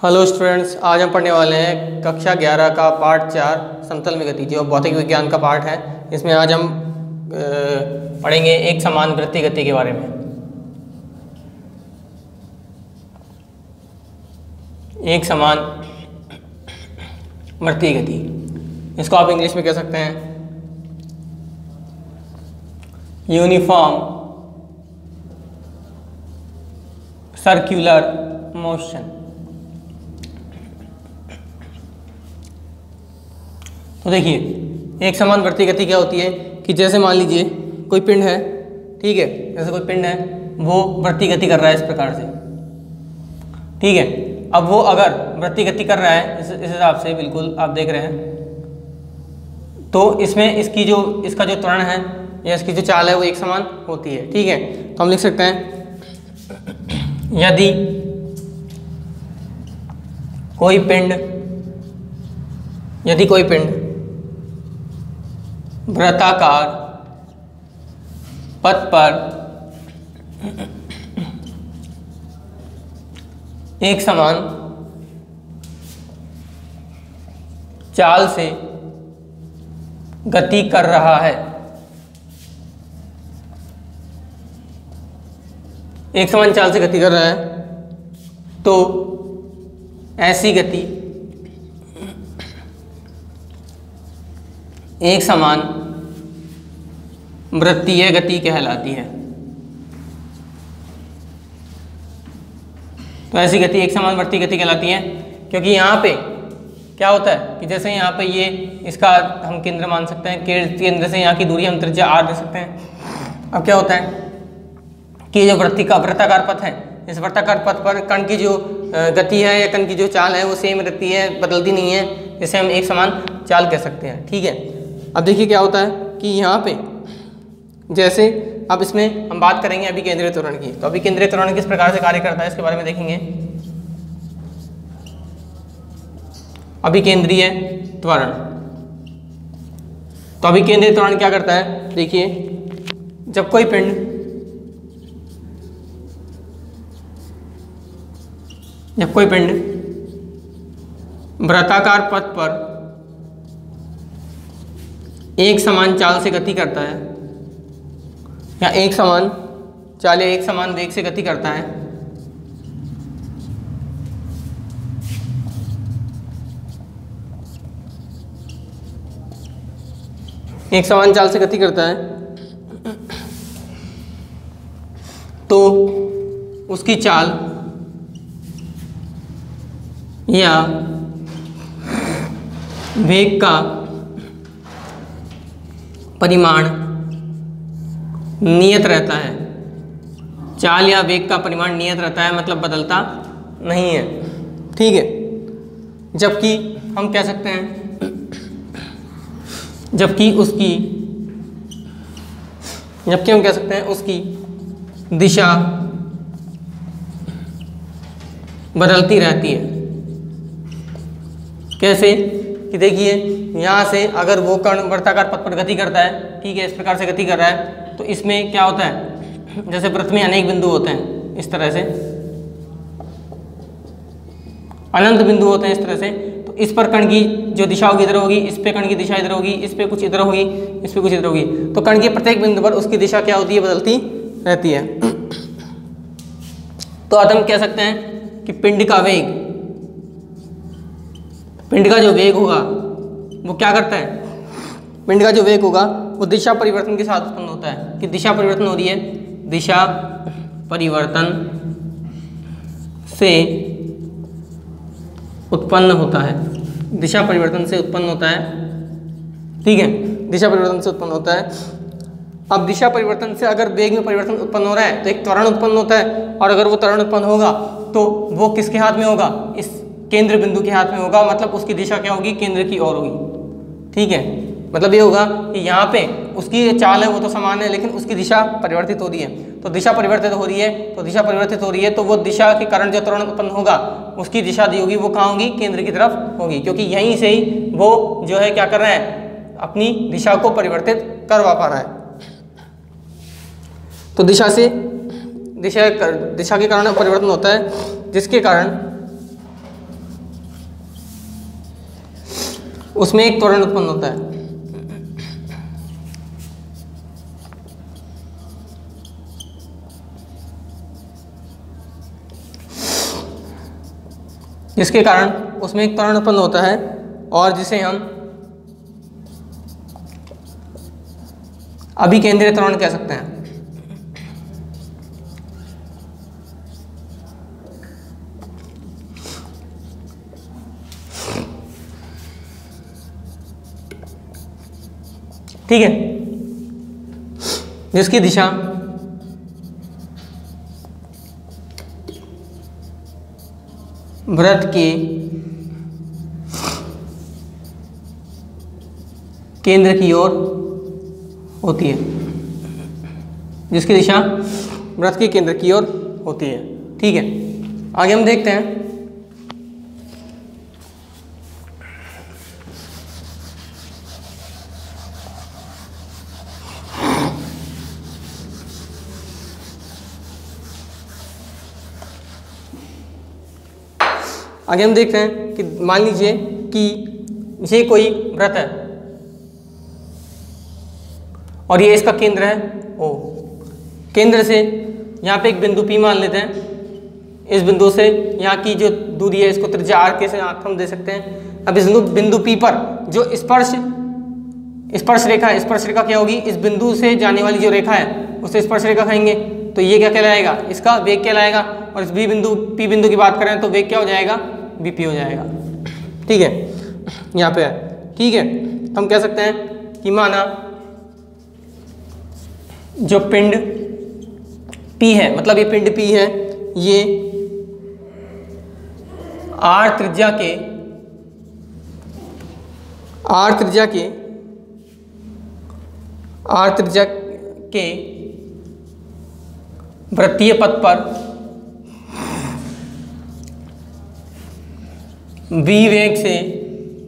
Hello students, आज हम पढ़ने वाले हैं कक्षा 11 का पार्ट 4 समतल में गति, जो भौतिक विज्ञान का पार्ट है। इसमें आज हम पढ़ेंगे एक समान वृत्तीय गति के बारे में। एक समान वृत्तीय गति, इसको आप इंग्लिश में कह सकते हैं यूनिफॉर्म सर्कुलर मोशन। तो देखिए, एक समान वृत्तीय गति क्या होती है कि जैसे मान लीजिए कोई पिंड है, ठीक है, जैसे कोई पिंड है वो वृत्तीय गति कर रहा है इस प्रकार से, ठीक है। अब वो अगर वृत्तीय गति कर रहा है इस हिसाब से, बिल्कुल आप देख रहे हैं, तो इसमें इसका जो त्वरण है या इसकी जो चाल है वो एक समान होती है, ठीक है। तो हम लिख सकते हैं यदि कोई पिंड वृत्ताकार पथ पर एक समान चाल से गति कर रहा है, एक समान चाल से गति कर रहा है, तो ऐसी गति एक समान वृत्तीय गति कहलाती है। तो ऐसी गति एक समान वृत्तीय गति कहलाती है, क्योंकि यहाँ पे क्या होता है कि जैसे यहाँ पे ये इसका हम केंद्र मान सकते हैं, केंद्र से यहाँ की दूरी हम त्रिज्या r दे सकते हैं। अब क्या होता है कि जो वृत्ताकार पथ है, इस वृत्ताकार पथ पर कण की जो गति है या कण की जो चाल है वो सेम रहती है, बदलती नहीं है, जिसे हम एक समान चाल कह सकते हैं, ठीक है। अब देखिए क्या होता है कि यहाँ पे जैसे अब इसमें हम बात करेंगे अभी केंद्रीय त्वरण की। तो अभी केंद्रीय त्वरण किस प्रकार से कार्य करता है इसके बारे में देखेंगे। अभी केंद्रीय त्वरण, तो अभी केंद्रीय त्वरण क्या करता है, देखिए जब कोई पिंड वृत्ताकार पथ पर एक समान चाल से गति करता है या एक समान चाल या एक समान वेग से गति करता है, एक समान चाल से गति करता है, तो उसकी चाल या वेग का परिमाण नियत रहता है। चाल या वेग का परिमाण नियत रहता है, मतलब बदलता नहीं है, ठीक है। जबकि हम कह सकते हैं उसकी दिशा बदलती रहती है। कैसे कि देखिए यहाँ से अगर वो कण वृत्ताकार पथ पर गति करता है, ठीक है, इस प्रकार से गति कर रहा है, तो इसमें क्या होता है, जैसे वृत्त में अनेक बिंदु होते हैं, इस तरह से अनंत बिंदु होते हैं, इस तरह से। तो इस पर कण की जो दिशा होगी इधर होगी, इस पे कण की दिशा इधर होगी, इस पे कुछ इधर होगी, इस पे कुछ इधर होगी। तो कण के प्रत्येक बिंदु पर उसकी दिशा क्या होती है, बदलती रहती है। तो अब हम कह सकते हैं कि पिंड का जो वेग होगा वो क्या करता है, पिंड का जो वेग होगा वो दिशा परिवर्तन के साथ उत्पन्न होता है। कि दिशा परिवर्तन हो रही है, दिशा परिवर्तन से उत्पन्न होता है, दिशा परिवर्तन से उत्पन्न होता है, ठीक है, दिशा परिवर्तन से उत्पन्न होता है। अब दिशा परिवर्तन से अगर वेग में परिवर्तन उत्पन्न हो रहा है तो एक त्वरण उत्पन्न होता है, और अगर वो त्वरण उत्पन्न होगा तो वो किसके हाथ में होगा, इस केंद्र बिंदु के हाथ में होगा, मतलब उसकी दिशा क्या होगी, केंद्र की ओर होगी, ठीक है। मतलब ये होगा कि यहाँ पे उसकी चाल है वो तो समान है, लेकिन उसकी दिशा परिवर्तित हो रही है। तो दिशा परिवर्तित हो रही है, तो वो दिशा के कारण जो त्वरण उत्पन्न होगा उसकी दिशा दी होगी वो कहाँ होगी, केंद्र की तरफ होगी, क्योंकि यहीं से ही वो जो है क्या कर रहा है, अपनी दिशा को परिवर्तित करवा पा रहा है। तो दिशा के कारण परिवर्तन होता है, जिसके कारण उसमें एक त्वरण उत्पन्न होता है। जिसके कारण उसमें एक त्वरण उत्पन्न होता है और जिसे हम अभिकेंद्रीय त्वरण कह सकते हैं। ठीक है, जिसकी दिशा वृत्त के केंद्र की ओर होती है, जिसकी दिशा वृत्त के केंद्र की ओर होती है। ठीक है, आगे हम देखते हैं आगे हम देखते हैं कि मान लीजिए कि ये कोई वृत्त है और ये इसका केंद्र है ओ। केंद्र से यहाँ पे एक बिंदु P मान लेते हैं। इस बिंदु से यहाँ की जो दूरी है इसको त्रिज्या R के से हम दे सकते हैं। अब इस बिंदु P पर जो स्पर्श रेखा है, स्पर्श रेखा क्या होगी, इस बिंदु से जाने वाली जो रेखा है उसे स्पर्श रेखा कहेंगे। तो ये क्या कहलाएगा, इसका वेग कहलाएगा। और इस P बिंदु की बात करें तो वेग क्या हो जाएगा, VP हो जाएगा। ठीक है, यहाँ पे है। ठीक है, हम कह सकते हैं कि माना जो पिंड P है, मतलब ये पिंड P है, ये R त्रिज्या के वृत्तीय पथ पर v वेग से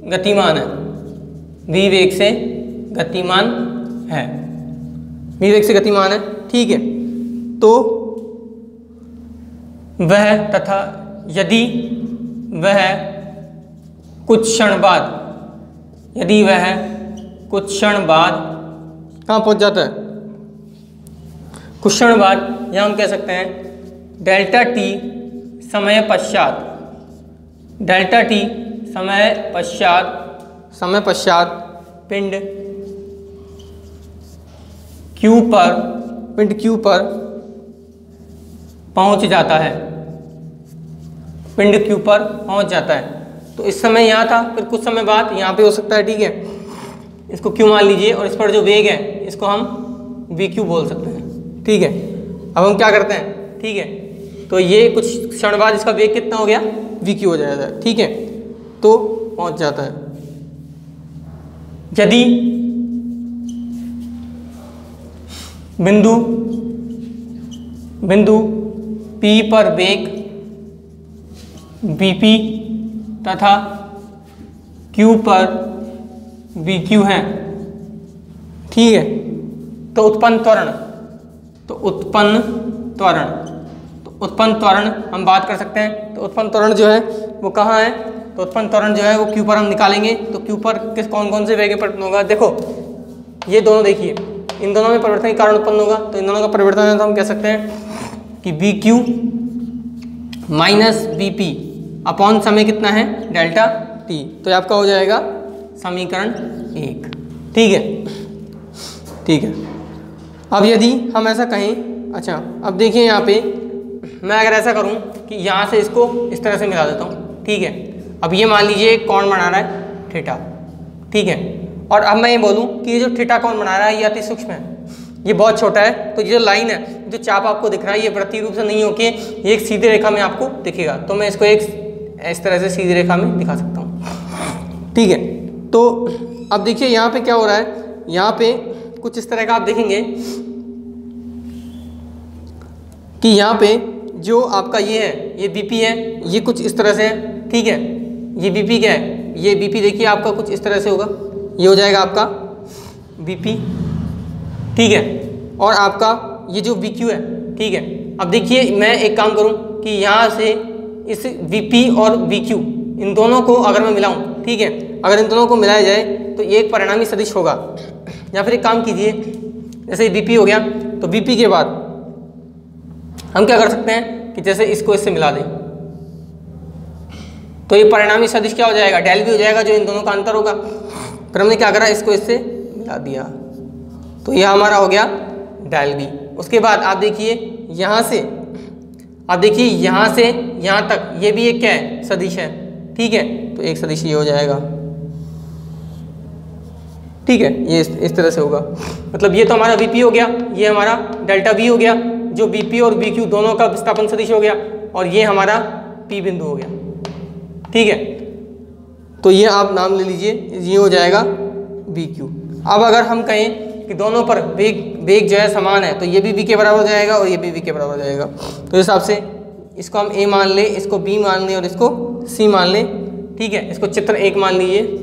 गतिमान है। v वेग से गतिमान है। ठीक है, तो वह तथा यदि वह कुछ क्षण बाद कहाँ पहुंच जाता है, कुछ क्षण बाद, या हम कह सकते हैं डेल्टा टी समय पश्चात पिंड Q पर पहुंच जाता है। तो इस समय यहाँ था, फिर कुछ समय बाद यहाँ पे हो सकता है। ठीक है, इसको Q मान लीजिए और इस पर जो वेग है इसको हम VQ बोल सकते हैं। ठीक है, अब हम क्या करते हैं, ठीक है, तो ये कुछ क्षण बाद इसका वेग कितना हो गया, VQ हो जाएगा। ठीक है, तो पहुंच जाता है। यदि बिंदु P पर वेग VP तथा Q पर VQ है, ठीक है, तो उत्पन्न त्वरण हम बात कर सकते हैं। तो उत्पन्न त्वरण जो है वो कहाँ है, तो उत्पन्न त्वरण जो है वो Q पर हम निकालेंगे। तो Q पर कौन से वेग में परिवर्तन होगा, देखो ये दोनों देखिए, इन दोनों में परिवर्तन के कारण उत्पन्न होगा। तो इन दोनों का परिवर्तन है तो हम कह सकते हैं कि VQ माइनस VP अपॉन समय कितना है, डेल्टा T। तो ये आपका हो जाएगा समीकरण 1। ठीक है। अब यदि हम ऐसा कहें, अच्छा अब देखिए यहाँ पे मैं अगर ऐसा करूँ कि यहाँ से इसको इस तरह से मिला देता हूँ। ठीक है, अब ये मान लीजिए एक कोण बना रहा है थीटा। ठीक है, और अब मैं ये बोलूँ कि ये जो थीटा कोण बना रहा है ये अति सूक्ष्म है, ये बहुत छोटा है। तो ये जो लाइन है, जो चाप आपको दिख रहा है, ये वृत्तीय रूप से नहीं होके ये एक सीधी रेखा में आपको दिखेगा। तो मैं इसको एक इस तरह से सीधी रेखा में दिखा सकता हूँ। ठीक है, तो अब देखिए यहाँ पे क्या हो रहा है, यहाँ पे कुछ इस तरह का आप देखेंगे कि यहाँ पे जो आपका ये है, ये BP है, ये कुछ इस तरह से है। ठीक है, ये BP क्या है, ये BP देखिए आपका कुछ इस तरह से होगा, ये हो जाएगा आपका BP। ठीक है, और आपका ये जो VQ है। ठीक है, अब देखिए मैं एक काम करूं कि यहाँ से इस VP और VQ इन दोनों को अगर मैं मिलाऊं, ठीक है, अगर इन दोनों को मिलाया जाए तो ये एक परिणामी सदिश होगा। या फिर एक काम कीजिए, जैसे बीपी हो गया तो बीपी के बाद हम क्या कर सकते हैं कि जैसे इसको इससे मिला दें तो ये परिणामी सदिश क्या हो जाएगा, डेल भी हो जाएगा, जो इन दोनों का अंतर होगा। फिर हमने क्या करा, इसको इससे मिला दिया तो यह हमारा हो गया डेल बी। उसके बाद आप देखिए यहाँ से, आप देखिए यहाँ से यहाँ तक ये भी एक क्या है, सदिश है। ठीक है, तो एक सदिश ये हो जाएगा। ठीक है, ये इस तरह से होगा। मतलब ये तो हमारा बीपी हो गया, ये हमारा डेल्टा बी हो गया, जो बीपी और बीक्यू दोनों का विस्थापन सदिश हो गया, और ये हमारा पी बिंदु हो गया। ठीक है, तो ये आप नाम ले लीजिए, ये हो जाएगा बी क्यू। अब अगर हम कहें कि दोनों पर वेग जो है समान है तो ये भी v के बराबर हो जाएगा और ये भी v के बराबर हो जाएगा। तो इस हिसाब से इसको हम a मान लें, इसको b मान लें और इसको c मान लें। ठीक है, इसको चित्र 1 मान लीजिए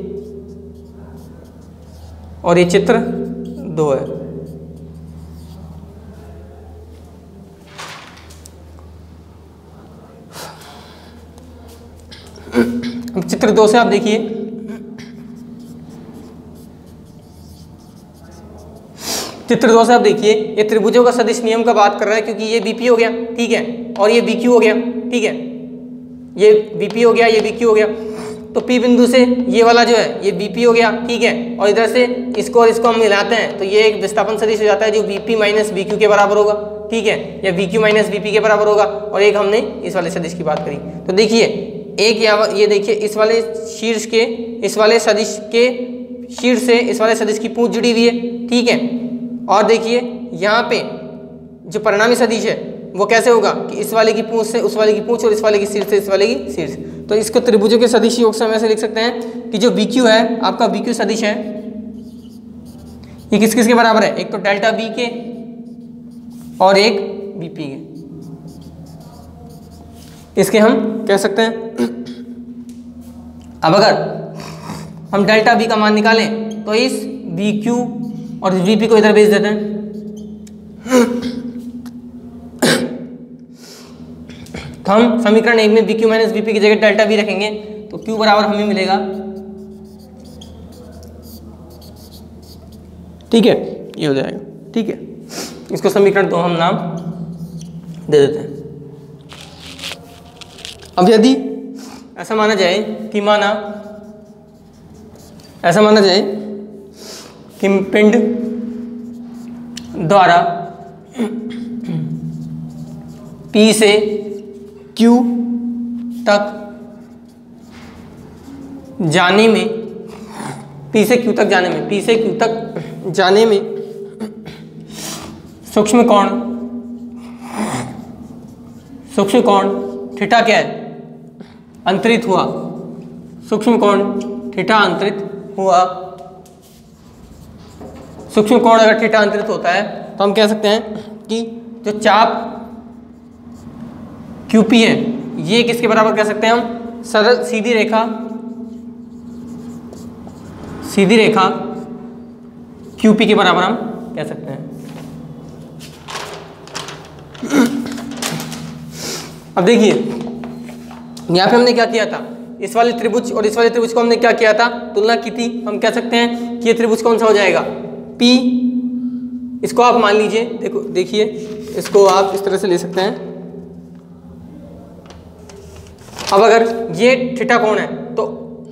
और ये चित्र 2 है। अब चित्र 2 से आप देखिए, चित्र 2 से आप देखिए ये त्रिभुजों का सदिश नियम का बात कर रहा है, क्योंकि ये बीपी हो गया। ठीक है, और ये बीक्यू हो गया। ठीक है, ये बीपी हो गया, ये बीक्यू हो गया, तो पी बिंदु से ये वाला जो है ये बीपी हो गया। ठीक है, और इधर से इसको और इसको हम मिलाते हैं तो ये एक विस्थापन सदिश हो जाता है जो बीपी माइनस बीक्यू के बराबर होगा। ठीक है, या बीक्यू माइनस बीपी के बराबर होगा। और एक हमने इस वाले सदिश की बात करी, तो देखिए एक ये देखिए इस वाले शीर्ष के, इस वाले सदिश के शीर्ष से इस वाले सदिश की पूंछ जुड़ी हुई है। ठीक है, और देखिए यहाँ पे जो परिणामी सदिश है वो कैसे होगा कि इस वाले की पूंछ से उस वाले की पूंछ और इस वाले की शीर्ष से इस वाले की शीर्ष। तो इसको त्रिभुजों के सदिश योग से हम ऐसे लिख सकते हैं कि जो BQ है, आपका BQ सदिश है, ये किस किस के बराबर है, एक तो डेल्टा बी के और एक BP के। इसके हम कह सकते हैं, अब अगर हम डेल्टा बी का मान निकालें तो इस BQ और VP को इधर भेज देते हैं। तो हम समीकरण 1 में BQ माइनस VP की जगह डेल्टा बी रखेंगे तो Q बराबर हमें मिलेगा। ठीक है, ये हो जाएगा। ठीक है, इसको समीकरण 2 हम नाम दे देते हैं। अब यदि ऐसा माना जाए कि कि पिंड द्वारा P से Q तक जाने में, P से Q तक जाने में सूक्ष्म कोण थीटा क्या है, अंतरित हुआ। सूक्ष्म कोण थीटा अंतरित हुआ। सूक्ष्म कोण अगर थीटा अंतरित होता है तो हम कह सकते हैं कि जो चाप QP है ये किसके बराबर कह सकते हैं हम, सरल सीधी रेखा QP के बराबर हम कह सकते हैं। अब देखिए यहाँ पे हमने क्या किया था, इस वाले त्रिभुज और इस वाले त्रिभुज को हमने क्या किया था, तुलना की थी। हम कह सकते हैं कि ये त्रिभुज कौन सा हो जाएगा, P। इसको आप मान लीजिए, देखिए इसको आप इस तरह से ले सकते हैं। अब अगर ये थीटा कोण है तो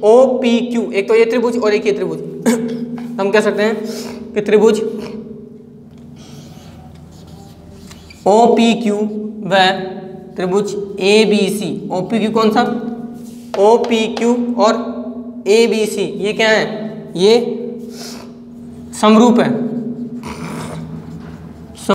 OPQ, एक तो ये त्रिभुज और एक ये त्रिभुज हम कह सकते हैं कि त्रिभुज OPQ व त्रिभुज ABC। OPQ कौन सा, OPQ और ABC ये क्या है, ये समरूप है।